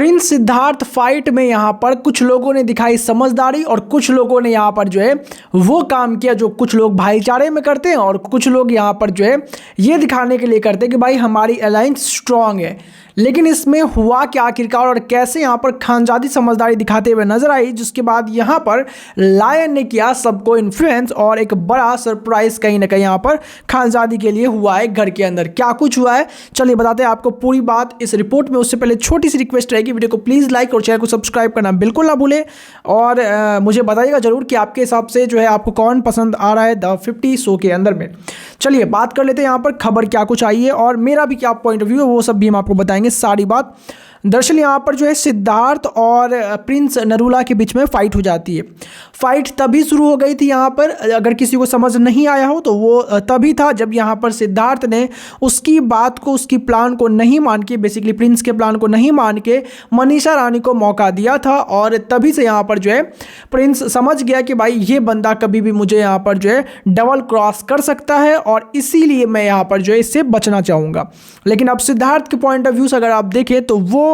Prince Siddharth fight में यहाँ पर कुछ लोगों ने दिखाई समझदारी और कुछ लोगों ने यहाँ पर जो है वो काम किया जो कुछ लोग भाईचारे में करते हैं और कुछ लोग यहाँ पर जो है ये दिखाने के लिए करते हैं कि भाई हमारी अलायंस स्ट्रांग है। लेकिन इसमें हुआ क्या आखिरकार और कैसे यहाँ पर खानजादी समझदारी दिखाते हुए नजर आई, जिसके बाद यहाँ पर लायन ने किया सबको इन्फ्लुएंस और एक बड़ा सरप्राइज कहीं ना कहीं यहाँ पर खानजादी के लिए हुआ है। घर के अंदर क्या कुछ हुआ है चलिए बताते हैं आपको पूरी बात इस रिपोर्ट में। उससे पहले छोटी सी रिक्वेस्ट रहेगी, वीडियो को प्लीज़ लाइक और चैनल को सब्सक्राइब करना बिल्कुल ना भूलें और मुझे बताइएगा जरूर कि आपके हिसाब से जो है आपको कौन पसंद आ रहा है द 50 शो के अंदर में। चलिए बात कर लेते हैं यहाँ पर खबर क्या कुछ आई है और मेरा भी क्या पॉइंट ऑफ व्यू है वो सब भी हम आपको बताएंगे सारी बात। दरअसल यहाँ पर जो है सिद्धार्थ और प्रिंस नरूला के बीच में फाइट हो जाती है। फाइट तभी शुरू हो गई थी यहाँ पर, अगर किसी को समझ नहीं आया हो तो वो तभी था जब यहाँ पर सिद्धार्थ ने उसकी बात को, उसकी प्लान को नहीं मान के, बेसिकली प्रिंस के प्लान को नहीं मान के मनीषा रानी को मौका दिया था। और तभी से यहाँ पर जो है प्रिंस समझ गया कि भाई ये बंदा कभी भी मुझे यहाँ पर जो है डबल क्रॉस कर सकता है और इसीलिए मैं यहाँ पर जो है इससे बचना चाहूँगा। लेकिन अब सिद्धार्थ के पॉइंट ऑफ व्यू से अगर आप देखें तो वो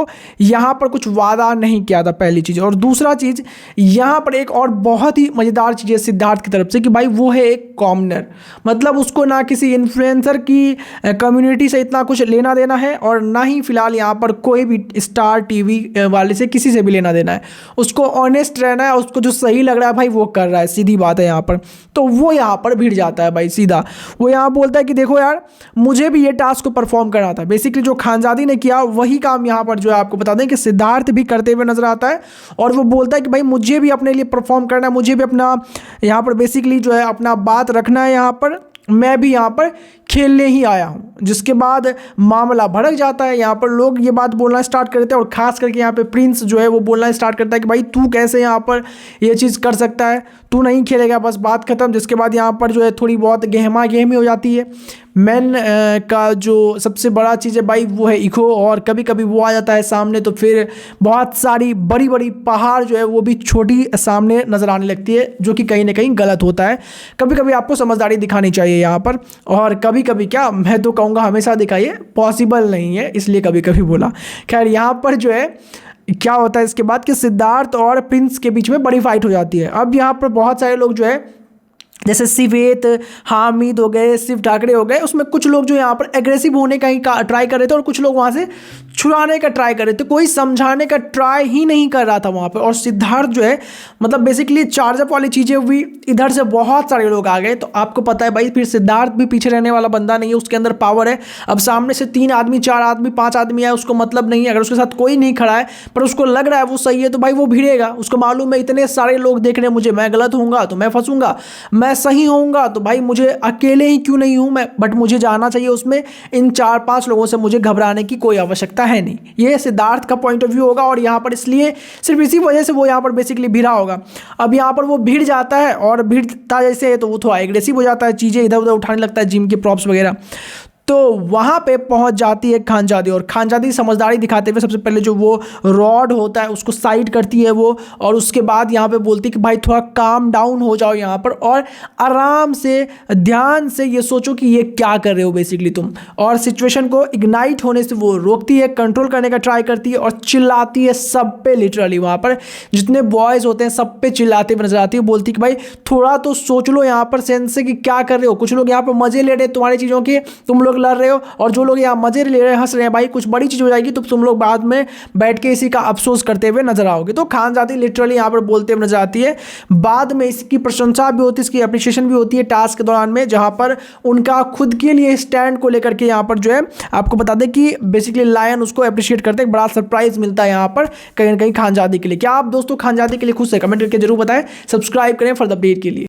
यहाँ पर कुछ वादा नहीं किया था, पहली चीज़। और दूसरा चीज़ यहाँ पर एक और बहुत ही मज़ेदार चीज़ है सिद्धार्थ की तरफ से कि भाई वो है एक कॉमनर, मतलब उसको ना किसी इन्फ्लुएंसर की कम्युनिटी से इतना कुछ लेना देना है और ना ही फिलहाल यहाँ पर कोई भी स्टार टीवी वाले से किसी से भी लेना देना है। उसको ऑनेस्ट रहना है, उसको जो सही लग रहा है भाई वो कर रहा है, सीधी बात है यहाँ पर। तो वो यहाँ पर भिड़ जाता है भाई सीधा। वो यहाँ बोलता है कि देखो यार मुझे भी ये टास्क को परफॉर्म करना था। बेसिकली जो खानजादी ने किया वही काम यहाँ पर जो है आपको बता दें कि सिद्धार्थ भी करते हुए नजर आता है और वो बोलता है कि भाई मुझे भी अपने लिए परफॉर्म करना है, मुझे भी अपना यहाँ पर बेसिकली जो है अपना बात रखना है, यहाँ पर मैं भी यहाँ पर खेलने ही आया हूँ। जिसके बाद मामला भड़क जाता है, यहाँ पर लोग ये बात बोलना स्टार्ट कर देते हैं और ख़ास करके यहाँ पे प्रिंस जो है वो बोलना स्टार्ट करता है कि भाई तू कैसे यहाँ पर ये चीज़ कर सकता है, तू नहीं खेलेगा, बस बात खत्म। जिसके बाद यहाँ पर जो है थोड़ी बहुत गहमा गहमी हो जाती है। मैन का जो सबसे बड़ा चीज़ है भाई वो है इको, और कभी कभी वो आ जाता है सामने तो फिर बहुत सारी बड़ी बड़ी पहाड़ जो है वो भी छोटी सामने नज़र आने लगती है, जो कि कहीं ना कहीं गलत होता है। कभी कभी आपको समझदारी दिखानी चाहिए यहाँ पर, और कभी कभी क्या मैं तो कहूँगा हमेशा दिखाइए, पॉसिबल नहीं है इसलिए कभी कभी बोला। खैर यहाँ पर जो है क्या होता है इसके बाद कि सिद्धार्थ और प्रिंस के बीच में बड़ी फाइट हो जाती है। अब यहाँ पर बहुत सारे लोग जो है जैसे शिवेत, हामिद हो गए, शिव ठाकरे हो गए, उसमें कुछ लोग जो यहाँ पर एग्रेसिव होने का ही ट्राई कर रहे थे और कुछ लोग वहाँ से छुड़ाने का ट्राई कर रहे थे। कोई समझाने का ट्राई ही नहीं कर रहा था वहाँ पर। और सिद्धार्थ जो है मतलब बेसिकली चार्जअप वाली चीज़ें हुई, इधर से बहुत सारे लोग आ गए। तो आपको पता है भाई फिर सिद्धार्थ भी पीछे रहने वाला बंदा नहीं है, उसके अंदर पावर है। अब सामने से 3 आदमी, 4 आदमी, 5 आदमी है, उसको मतलब नहीं है। अगर उसके साथ कोई नहीं खड़ा है पर उसको लग रहा है वो सही है तो भाई वो भिड़ेगा। उसको मालूम है इतने सारे लोग देख रहे हैं मुझे, मैं गलत होऊंगा तो मैं फंसूंगा, मैं सही होऊंगा तो भाई मुझे अकेले ही क्यों नहीं हूं मैं, बट मुझे जाना चाहिए उसमें। इन 4-5 लोगों से मुझे घबराने की कोई आवश्यकता है नहीं। ये सिद्धार्थ का पॉइंट ऑफ व्यू होगा और यहाँ पर इसलिए सिर्फ इसी वजह से वो यहाँ पर बेसिकली भिड़ा होगा। अब यहाँ पर वो भिड़ जाता है और भिड़ता जैसे है तो वो थोड़ा एग्रेसिव हो जाता है, चीज़ें इधर उधर उठाने लगता है, जिम के प्रॉप्स वगैरह। तो वहाँ पे पहुँच जाती है खानजादी, और खानजादी समझदारी दिखाते हुए सबसे पहले जो वो रॉड होता है उसको साइड करती है वो, और उसके बाद यहाँ पे बोलती है कि भाई थोड़ा काम डाउन हो जाओ यहाँ पर और आराम से ध्यान से ये सोचो कि ये क्या कर रहे हो बेसिकली तुम। और सिचुएशन को इग्नाइट होने से वो रोकती है, कंट्रोल करने का ट्राई करती है और चिल्लाती है सब पे, लिटरली वहाँ पर जितने बॉयज़ होते हैं सब पे चिल्लाते हुए नजर आती है। बोलती है कि भाई थोड़ा तो सोच लो यहाँ पर सेंस से कि क्या कर रहे हो। कुछ लोग यहाँ पर मज़े ले रहे हैं तुम्हारी चीज़ों के, तुम लोग लड़ रहे हो, और जो लोग यहाँ मजे ले रहे हैं, हंस रहे हैं, भाई कुछ बड़ी चीज हो जाएगी तो तुम लोग बाद में बैठ के इसी का अफसोस करते हुए नजर आओगे। तो खानजादी लिटरली यहाँ पर बोलते हुए नजर आती है। बाद में इसकी प्रशंसा भी होती है, इसकी अप्रिशिएशन भी होती है टास्क के दौरान में, जहां पर उनका खुद के लिए स्टैंड को लेकर के यहाँ पर जो है आपको बता दें कि बेसिकली लायन उसको अप्रिशिएट करते हैं। एक बड़ा सरप्राइज मिलता है यहाँ पर कहीं ना कहीं खानजादी के लिए। क्या आप दोस्तों खानजादी के लिए खुश है? कमेंट करके जरूर बताएं। सब्सक्राइब करें फॉर द अपडेट के लिए।